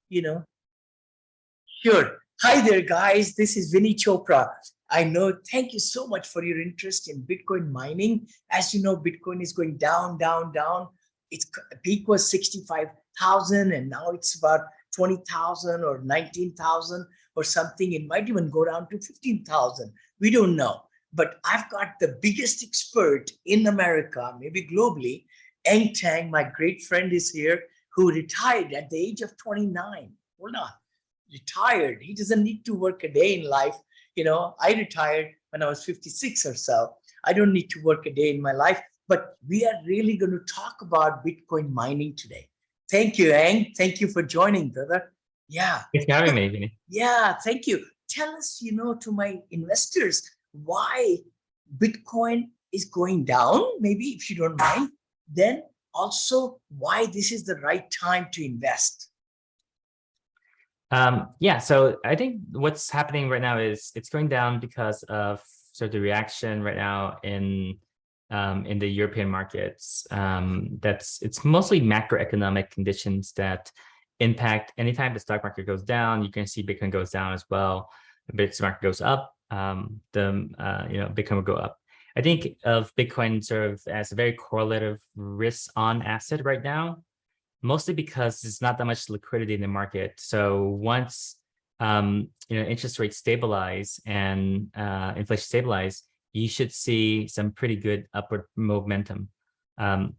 you know, sure. Hi there, guys. This is Vinney Chopra. I know. Thank you so much for your interest in Bitcoin mining. As you know, Bitcoin is going down, down, down. Its peak was 65,000, and now it's about 20,000 or 19,000 or something. It might even go down to 15,000. We don't know. But I've got the biggest expert in America, maybe globally. Eng Tang, my great friend, is here, who retired at the age of 29. Hold on, retired. He doesn't need to work a day in life. I retired when I was 56 or so. I don't need to work a day in my life, but we are really going to talk about Bitcoin mining today. Thank you, Ang. Thank you for joining, brother. Yeah. Thanks for having me, Vinney. Yeah, thank you. Tell us, to my investors, why Bitcoin is going down, maybe if you don't mind, then also why this is the right time to invest. Yeah, so I think what's happening right now is it's going down because of sort of the reaction right now in the European markets. It's mostly macroeconomic conditions that impact. Anytime the stock market goes down, you can see Bitcoin goes down as well. The stock market goes up, Bitcoin will go up. I think of Bitcoin sort of as a very correlative risk-on asset right now, mostly because there's not that much liquidity in the market. So once interest rates stabilize and inflation stabilize, you should see some pretty good upward momentum. Bitcoin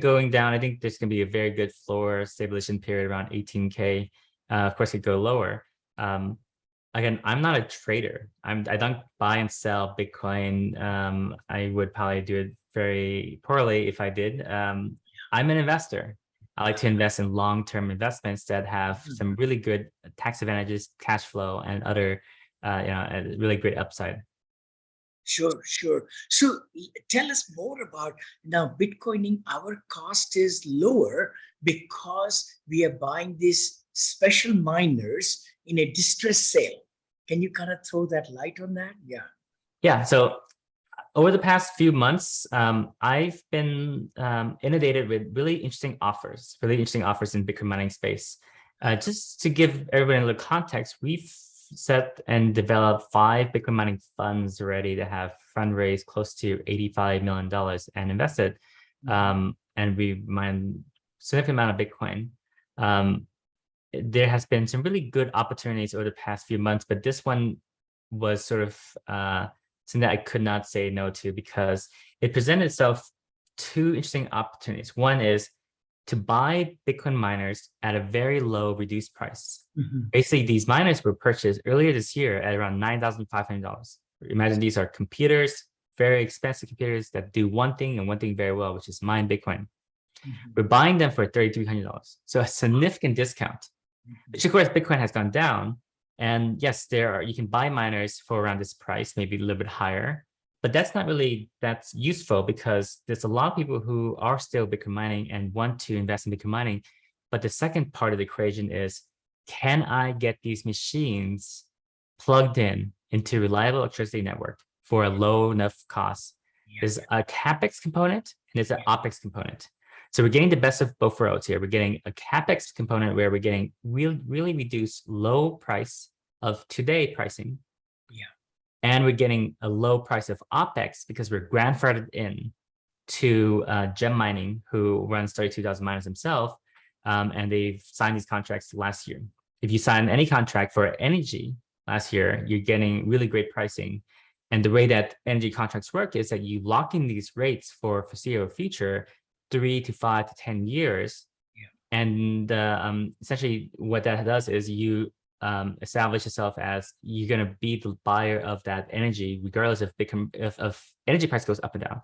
going down, I think there's going to be a very good floor stabilization period around 18K. Of course, it could go lower. Again, I'm not a trader. I don't buy and sell Bitcoin. I would probably do it very poorly if I did. I'm an investor. I like to invest in long-term investments that have some really good tax advantages, cash flow, and other, really great upside. Sure. So tell us more about now Bitcoining. Our cost is lower because we are buying these special miners in a distress sale. Can you kind of throw that light on that? Yeah. Yeah. So over the past few months, I've been inundated with really interesting offers in Bitcoin mining space. Just to give everybody a little context, we've set and developed 5 Bitcoin mining funds already that have fundraised close to $85 million and invested. And we mined a significant amount of Bitcoin. There has been some really good opportunities over the past few months, but this one was sort of something that I could not say no to because it presented itself 2 interesting opportunities. One is to buy Bitcoin miners at a very low reduced price. Basically, these miners were purchased earlier this year at around $9,500. Imagine these are computers, very expensive computers that do one thing and one thing very well, which is mine Bitcoin. We're buying them for $3,300. So a significant discount, which of course Bitcoin has gone down. And yes, you can buy miners for around this price, maybe a little bit higher, but that's not really that's useful because there's a lot of people who are still Bitcoin mining and want to invest in Bitcoin mining. But the second part of the equation is, can I get these machines plugged into reliable electricity network for a low enough cost? There's a CapEx component and there's an OpEx component. So we're getting the best of both worlds here. We're getting a CapEx component where we're getting really reduced low price of today pricing. And we're getting a low price of OpEx because we're grandfathered in to Gem Mining, who runs 32,000 miners himself. And they've signed these contracts last year. If you sign any contract for energy last year, you're getting really great pricing. And the way that energy contracts work is that you lock in these rates for foreseeable future, 3 to 5 to 10 years. And essentially what that does is you establish yourself as you're going to be the buyer of that energy, regardless if energy price goes up and down.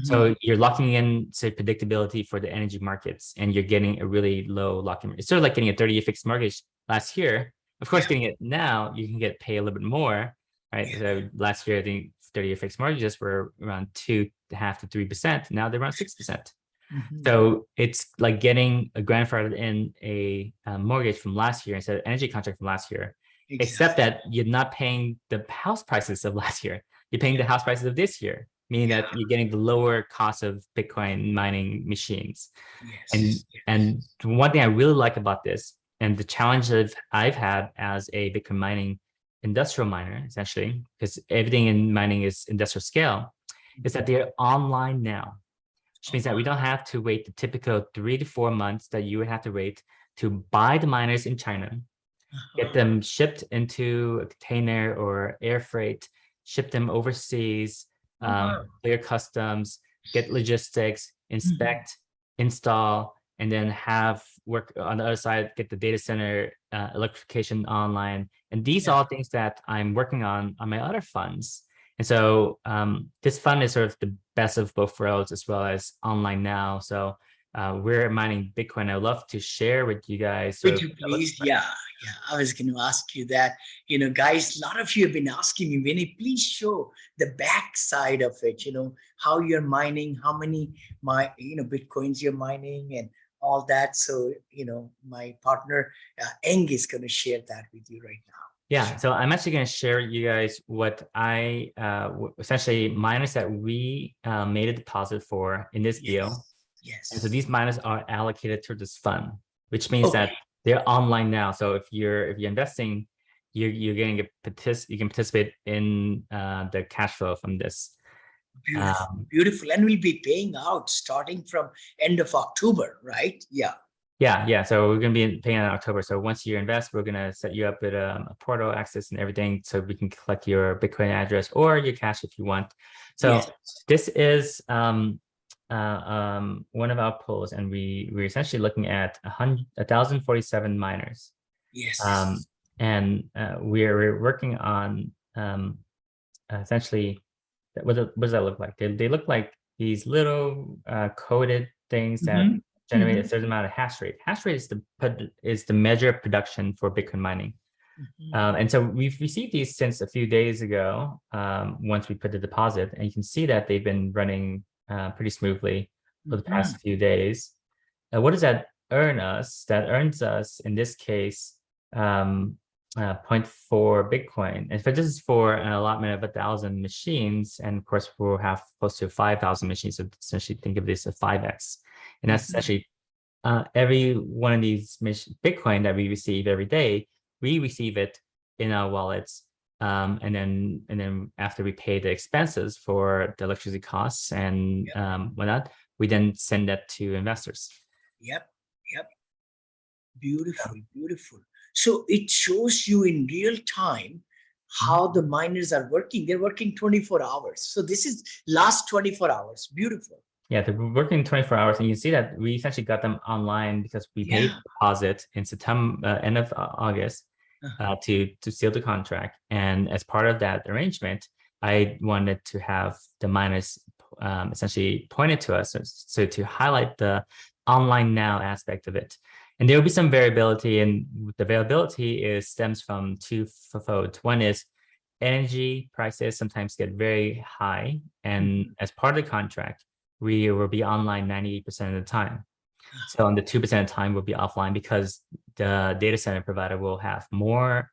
So you're locking in, say, predictability for the energy markets, and you're getting a really low lock-in rate. It's sort of like getting a 30-year fixed mortgage last year. Of course, getting it now, you can pay a little bit more, right? So last year, I think 30-year fixed mortgages were around 2.5% to 3%. Now they're around 6%. So it's like getting a grandfathered in a mortgage from last year instead of energy contract from last year, except that you're not paying the house prices of last year. You're paying the house prices of this year, meaning that you're getting the lower cost of Bitcoin mining machines. And Yes. and one thing I really like about this, and the challenge that I've had as a Bitcoin mining industrial miner, essentially, because everything in mining is industrial scale, is that they're online now, which means that we don't have to wait the typical 3 to 4 months that you would have to wait to buy the miners in China, get them shipped into a container or air freight, ship them overseas, clear customs, get logistics, inspect, install, and then have work on the other side, get the data center electrification online. And these are all things that I'm working on my other funds. And so this fund is sort of the best of both worlds as well as online now. So we're mining Bitcoin. I'd love to share with you guys. Would you please? Yeah, yeah. I was going to ask you that. Guys, a lot of you have been asking me, Vinney, please show the back side of it. How you're mining, how many Bitcoins you're mining, and all that. So, my partner Eng is going to share that with you right now. Yeah, so I'm actually going to share with you guys what I essentially miners that we made a deposit for in this deal. Yes. And so these miners are allocated to this fund, which means that they're online now. So if you're investing, you're getting you can participate in the cash flow from this. Beautiful, beautiful. And we'll be paying out starting from end of October, right? Yeah. Yeah. So we're going to be paying in October. So once you invest, we're going to set you up with a portal access and everything, so we can collect your Bitcoin address or your cash if you want. So this is one of our pools, and we're essentially looking at 1,047 miners. Yes. And we're working on essentially, what does that look like? They look like these little coded things that generate a certain amount of hash rate. Hash rate is the measure of production for Bitcoin mining. And so we've received these since a few days ago, once we put the deposit, and you can see that they've been running pretty smoothly for the past few days. What does that earn us? That earns us, in this case, 0.4 Bitcoin. And this is for an allotment of 1,000 machines, and of course we'll have close to 5,000 machines. So essentially, think of this as 5x, and that's essentially every one of these Bitcoin that we receive every day, we receive it in our wallets. And then after we pay the expenses for the electricity costs and whatnot, we then send that to investors. Yep. Beautiful, beautiful. So it shows you in real time how the miners are working. They're working 24 hours. So this is last 24 hours. Beautiful. Yeah, they're working 24 hours, and you can see that we essentially got them online because we paid the deposit in September, end of August, to seal the contract. And as part of that arrangement, I wanted to have the miners essentially pointed to us, so to highlight the online now aspect of it. And there will be some variability, and the variability stems from two folds. One is energy prices sometimes get very high, and as part of the contract, we will be online 98% of the time. So on the 2% of the time, we'll be offline because the data center provider will have more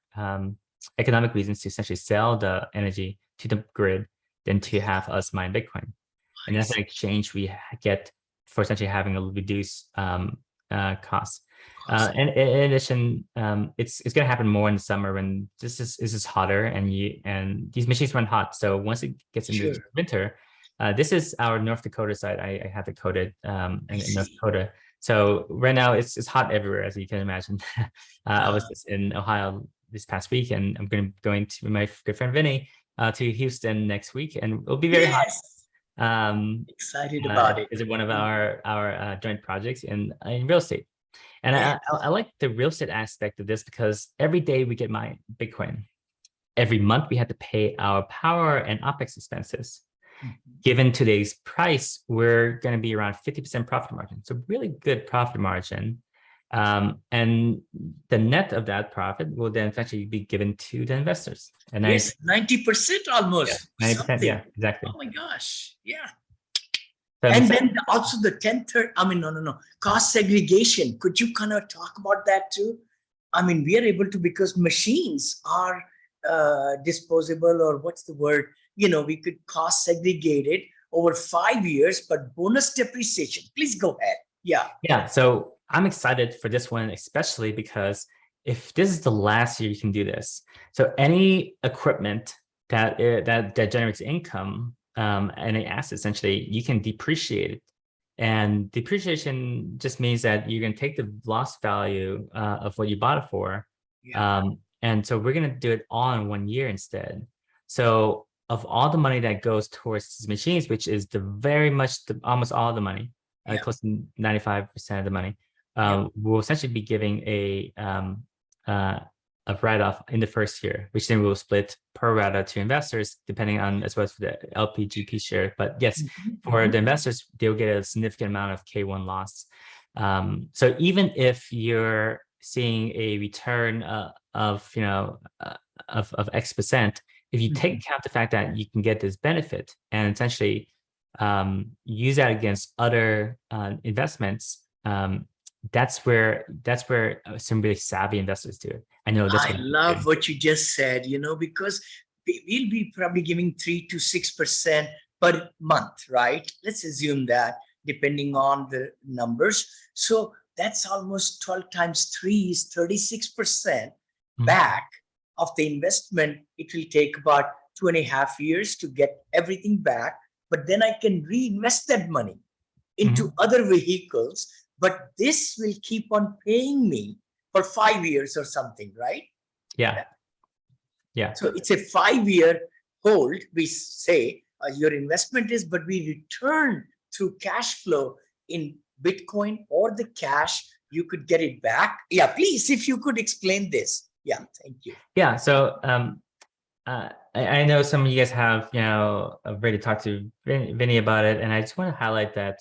economic reasons to essentially sell the energy to the grid than to have us mine Bitcoin. And that's an exchange we get for essentially having a reduced cost. And in addition, it's going to happen more in the summer when this is hotter, and these machines run hot. So once it gets into winter, this is our North Dakota side. I have it coded in North Dakota. So right now it's hot everywhere, as you can imagine. I was just in Ohio this past week, and I'm going to my good friend Vinney to Houston next week, and it'll be very hot. Excited about it. Is one of our joint projects in real estate. And I like the real estate aspect of this because every day we get my Bitcoin. Every month we have to pay our power and OPEX expenses. Given today's price, we're going to be around 50% profit margin. So really good profit margin. And the net of that profit will then actually be given to the investors. And 90% almost. 90%, yeah, exactly. Oh my gosh. Yeah. And then also the 1030, cost segregation. Could you kind of talk about that too? We are able to, because machines are disposable, or what's the word? we could cost segregate it over 5 years, but bonus depreciation. Please go ahead. Yeah. Yeah. So I'm excited for this one, especially because if this is the last year you can do this, so any equipment that generates income and an asset, essentially, you can depreciate it. And depreciation just means that you're going to take the lost value of what you bought it for. Yeah. And so we're going to do it all in 1 year instead. So of all the money that goes towards these machines, which is almost all the money, Yeah. close to 95% of the money, Yeah. we'll essentially be giving a write-off in the first year, which then we'll split pro rata to investors, depending on as well as for the LPGP share. But yes, for the investors, they'll get a significant amount of K1 loss. So even if you're seeing a return of X%, if you take account the fact that you can get this benefit and essentially use that against other investments, that's where some really savvy investors do it. I know that's I love what you just said, because we'll be probably giving 3 to 6% per month, right? Let's assume that, depending on the numbers. So that's almost 12 times 3 is 36% back of the investment. It will take about 2.5 years to get everything back, but then I can reinvest that money into other vehicles, but this will keep on paying me for 5 years or something, right? Yeah. Yeah. So it's a 5-year hold, we say, your investment is, but we return through cash flow in Bitcoin or the cash, you could get it back. Yeah, please, if you could explain this. Yeah, thank you. Yeah. So I know some of you guys have, already talked to Vinney about it, and I just want to highlight that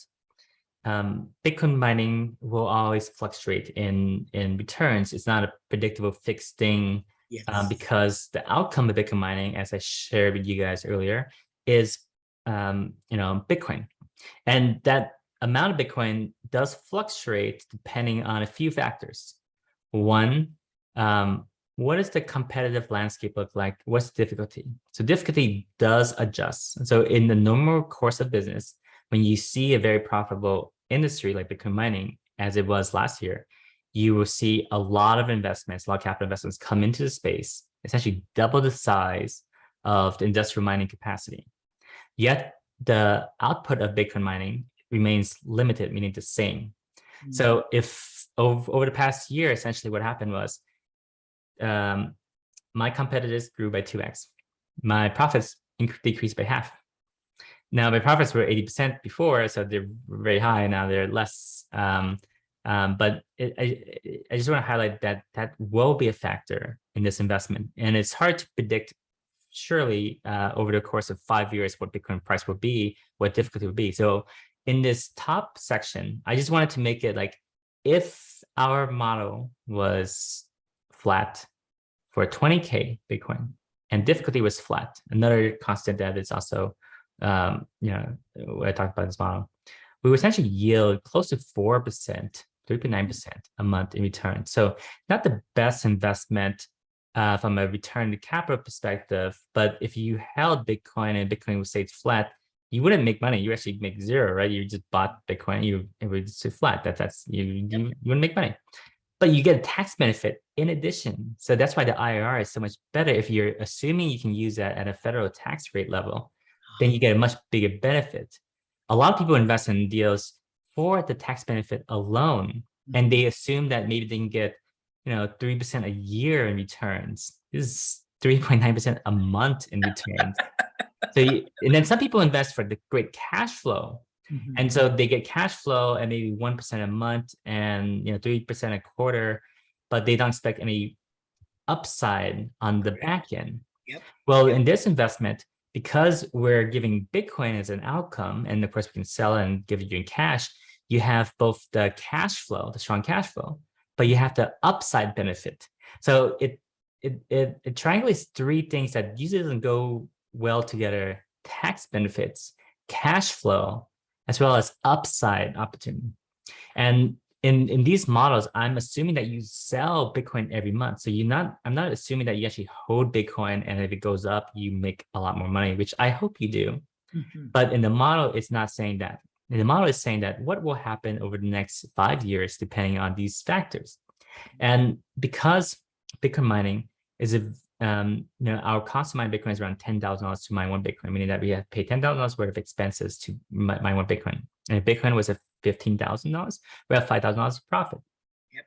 Bitcoin mining will always fluctuate in returns. It's not a predictable fixed thing. Yes. Because the outcome of Bitcoin mining, as I shared with you guys earlier, is Bitcoin, and that amount of Bitcoin does fluctuate depending on a few factors. One, what does the competitive landscape look like? What's the difficulty? So difficulty does adjust. So in the normal course of business, when you see a very profitable industry like Bitcoin mining, as it was last year, you will see a lot of investments, a lot of capital investments come into the space, essentially double the size of the industrial mining capacity. Yet the output of Bitcoin mining remains limited, meaning the same. So if over the past year, essentially what happened was my competitors grew by 2x. My profits decreased by half. Now my profits were 80% before, so they're very high. Now they're less. But I just want to highlight that will be a factor in this investment. And it's hard to predict, surely, over the course of 5 years, what Bitcoin price will be, what difficulty will be. So in this top section, I just wanted to make it like, if our model was flat for 20K Bitcoin and difficulty was flat, another constant that is also, when I talked about this model, we would essentially yield close to 4%, 3.9% a month in return. So not the best investment from a return to capital perspective, but if you held Bitcoin and Bitcoin would stay flat, you wouldn't make money. You actually make zero, right? You just bought Bitcoin, it would stay flat. You wouldn't make money. But you get a tax benefit in addition. So that's why the IRR is so much better. If you're assuming you can use that at a federal tax rate level, then you get a much bigger benefit. A lot of people invest in deals for the tax benefit alone, and they assume that maybe they can get 3% a year in returns. This is 3.9% a month in returns. And then some people invest for the great cash flow. And so they get cash flow at maybe 1% a month and 3% a quarter, but they don't expect any upside on the back end. Well, in this investment, because we're giving Bitcoin as an outcome, and of course we can sell it and give it you in cash, you have both the cash flow, the strong cash flow, but you have the upside benefit. So it triangulates three things that usually doesn't go well together: tax benefits, cash flow, as well as upside opportunity. And in these models, I'm assuming that you sell Bitcoin every month. So I'm not assuming that you actually hold Bitcoin, and if it goes up, you make a lot more money, which I hope you do. Mhm. But in the model, it's not saying that. And the model is saying that what will happen over the next 5 years, depending on these factors. And because Bitcoin mining is our cost to mine Bitcoin is around $10,000 to mine one Bitcoin, meaning that we have to pay $10,000 worth of expenses to mine one Bitcoin. And if Bitcoin was at $15,000, we have $5,000 of profit. Yep.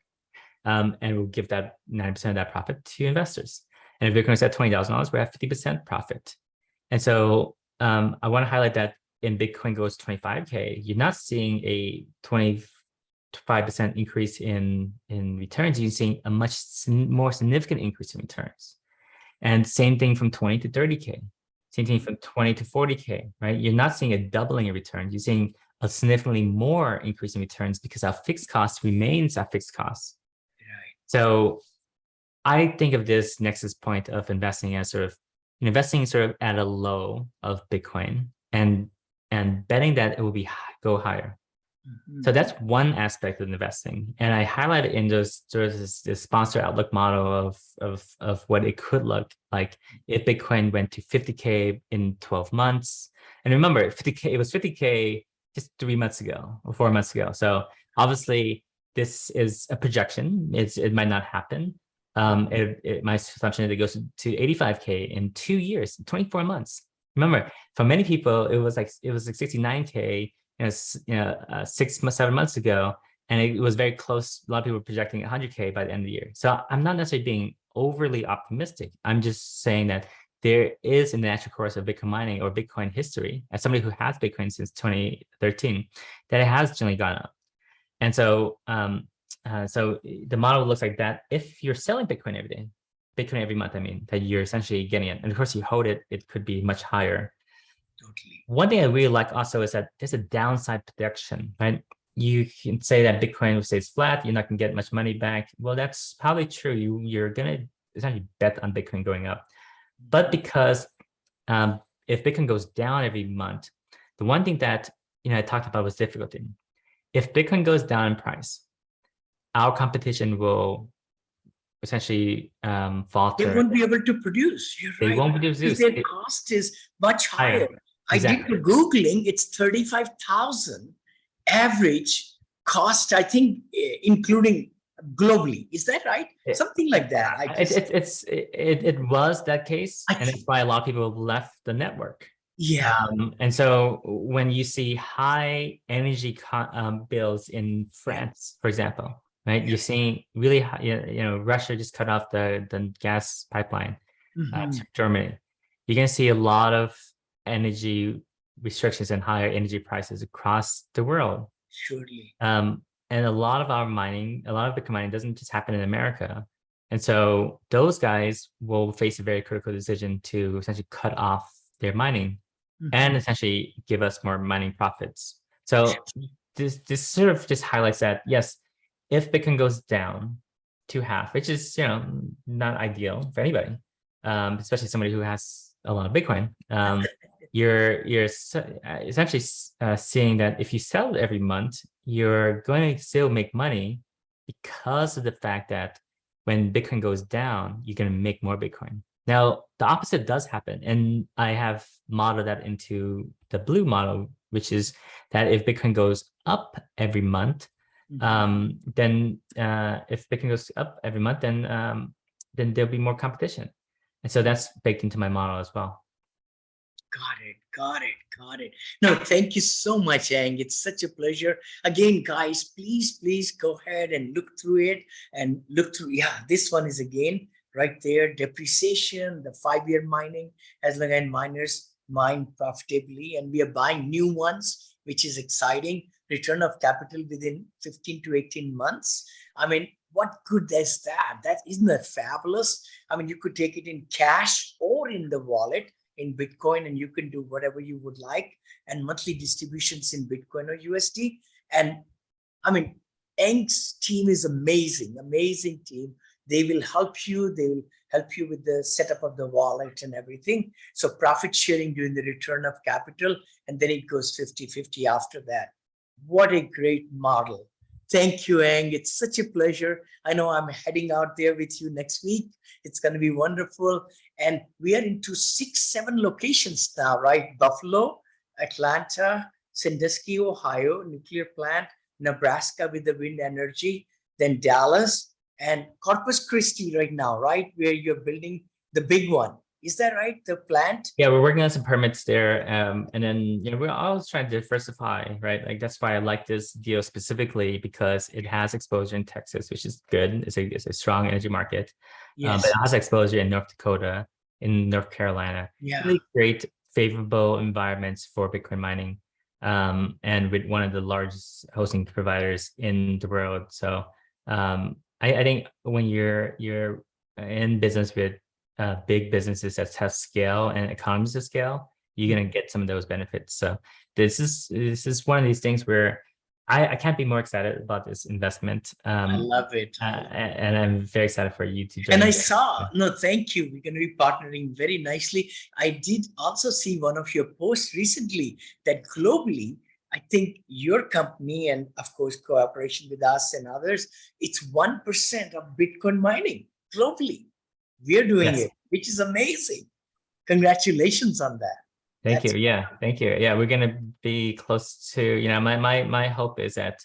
And we'll give that 90% of that profit to investors. And if Bitcoin is at $20,000, we have 50% profit. And so I want to highlight that in Bitcoin goes 25K, you're not seeing a 25% increase in returns. You're seeing a much more significant increase in returns. And same thing from 20 to 30K. Same thing from 20 to 40K, right? You're not seeing a doubling in returns. You're seeing a significantly more increase in returns because our fixed cost remains our fixed costs. Right. So I think of this nexus point of investing as sort of at a low of Bitcoin and betting that it will go higher. Mhm. So that's one aspect of investing, and I highlighted in this sponsor outlook model of what it could look like if Bitcoin went to 50K in 12 months. And remember, 50K, it was 50K just 3 months ago or 4 months ago. So obviously, this is a projection. It might not happen. My assumption is it goes to 85K in 2 years, 24 months. Remember, for many people, it was like 69K. 7 months ago, and it was very close. A lot of people were projecting 100K by the end of the year. So I'm not necessarily being overly optimistic. I'm just saying that there is a natural course of Bitcoin mining or Bitcoin history, as somebody who has Bitcoin since 2013, that it has generally gone up. And so, so the model looks like that. If you're selling Bitcoin every month, I mean, that you're essentially getting it. And of course, you hold it, it could be much higher. Totally. One thing I really like also is that there's a downside protection, right? You can say that Bitcoin stays flat, you're not going to get much money back. Well, that's probably true. You're going to essentially bet on Bitcoin going up. But because if Bitcoin goes down every month, the one thing that I talked about was difficulty. If Bitcoin goes down in price, our competition will essentially They falter. won't be able to produce. You're They right. won't be able to Because do their cost is much higher. higher. I did Exactly. the Googling, it's 35,000 average cost, I think, including globally. Is that right? Something like that. It was that case, and that's why a lot of people left the network. Yeah. And so when you see high energy bills in France, for example, right, you're seeing really high, Russia just cut off the gas pipeline to Germany. You're going to see a lot of energy restrictions and higher energy prices across the world. Surely. And a lot of Bitcoin mining doesn't just happen in America. And so those guys will face a very critical decision to essentially cut off their mining and essentially give us more mining profits. So this sort of just highlights that, yes, if Bitcoin goes down to half, which is, not ideal for anybody, especially somebody who has a lot of Bitcoin, you're essentially seeing that if you sell it every month, you're going to still make money because of the fact that when Bitcoin goes down, you're going to make more Bitcoin. Now, the opposite does happen. And I have modeled that into the blue model, which is that if Bitcoin goes up every month, then if Bitcoin goes up every month, then there'll be more competition. And so that's baked into my model as well. Got it. No, thank you so much, Ang. It's such a pleasure. Again, guys, please go ahead and look through it and look through. Yeah, this one is again right there. Depreciation, the 5-year mining, as long as miners mine profitably, and we are buying new ones, which is exciting. Return of capital within 15 to 18 months. I mean, what good is that? Isn't that fabulous? I mean, you could take it in cash or in the wallet in Bitcoin, and you can do whatever you would like, and monthly distributions in Bitcoin or USD. And I mean, Ang's team is amazing team. They will help you. They will help you with the setup of the wallet and everything. So profit sharing during the return of capital, and then it goes 50-50 after that. What a great model. Thank you, Ang. It's such a pleasure. I know I'm heading out there with you next week. It's going to be wonderful. And we are into 6, 7 locations now, right? Buffalo, Atlanta, Sandusky, Ohio, nuclear plant, Nebraska with the wind energy, then Dallas and Corpus Christi right now, right? Where you're building the big one. Is that right? The plant? Yeah, we're working on some permits there. And then, we're always trying to diversify, right? Like that's why I like this deal specifically because it has exposure in Texas, which is good. It's a strong energy market. But Yes. it has exposure in North Dakota, in North Carolina. Yeah. Really great, favorable environments for Bitcoin mining. And with one of the largest hosting providers in the world. So I think when you're in business with big businesses that have scale and economies of scale, you're gonna get some of those benefits. So this is one of these things where I can't be more excited about this investment. I love it. And I'm very excited for you to join. And I me. saw, no, thank you. We're going to be partnering very nicely. I did also see one of your posts recently that globally, I think your company and of course, cooperation with us and others, it's 1% of Bitcoin mining globally. We're doing Yes. it, which is amazing. Congratulations on that. Thank you. Yeah, thank you. Yeah, we're gonna be close to, my hope is that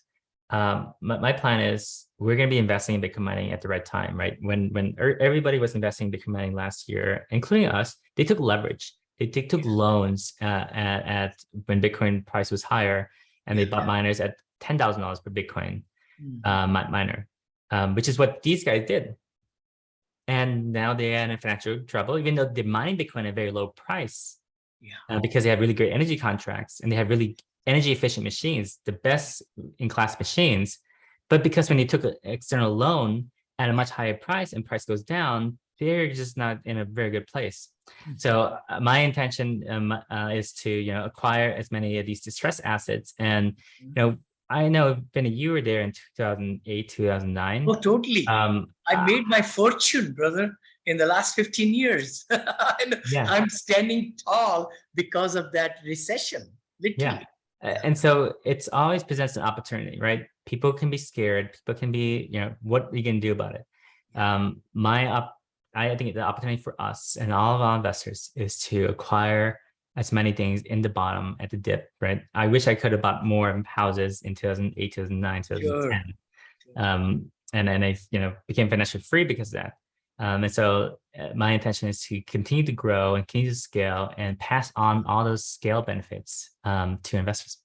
my plan is we're gonna be investing in Bitcoin mining at the right time, right? When everybody was investing in Bitcoin mining last year, including us, they took leverage. They took loans at when Bitcoin price was higher, and they bought miners at $10,000 per Bitcoin miner, which is what these guys did. And now they're in financial trouble, even though they're mining Bitcoin at a very low price. Because they have really great energy contracts and they have really energy efficient machines, the best in class machines. But because when they took an external loan at a much higher price and price goes down, they're just not in a very good place. So my intention is to acquire as many of these distressed assets. And I know, Vinney, you were there in 2008, 2009. Oh, totally. I made my fortune, brother, in the last 15 years. I'm standing tall because of that recession, literally. And so it's always presents an opportunity, right? People can be scared. People can be, what are you going to do about it? I think the opportunity for us and all of our investors is to acquire as many things in the bottom at the dip, right? I wish I could have bought more houses in 2008, 2009, 2010. And then I, became financially free because of that. And so my intention is to continue to grow and continue to scale and pass on all those scale benefits to investors.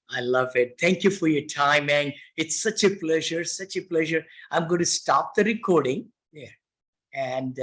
I love it. Thank you for your time, man. It's such a pleasure, such a pleasure. I'm going to stop the recording there. And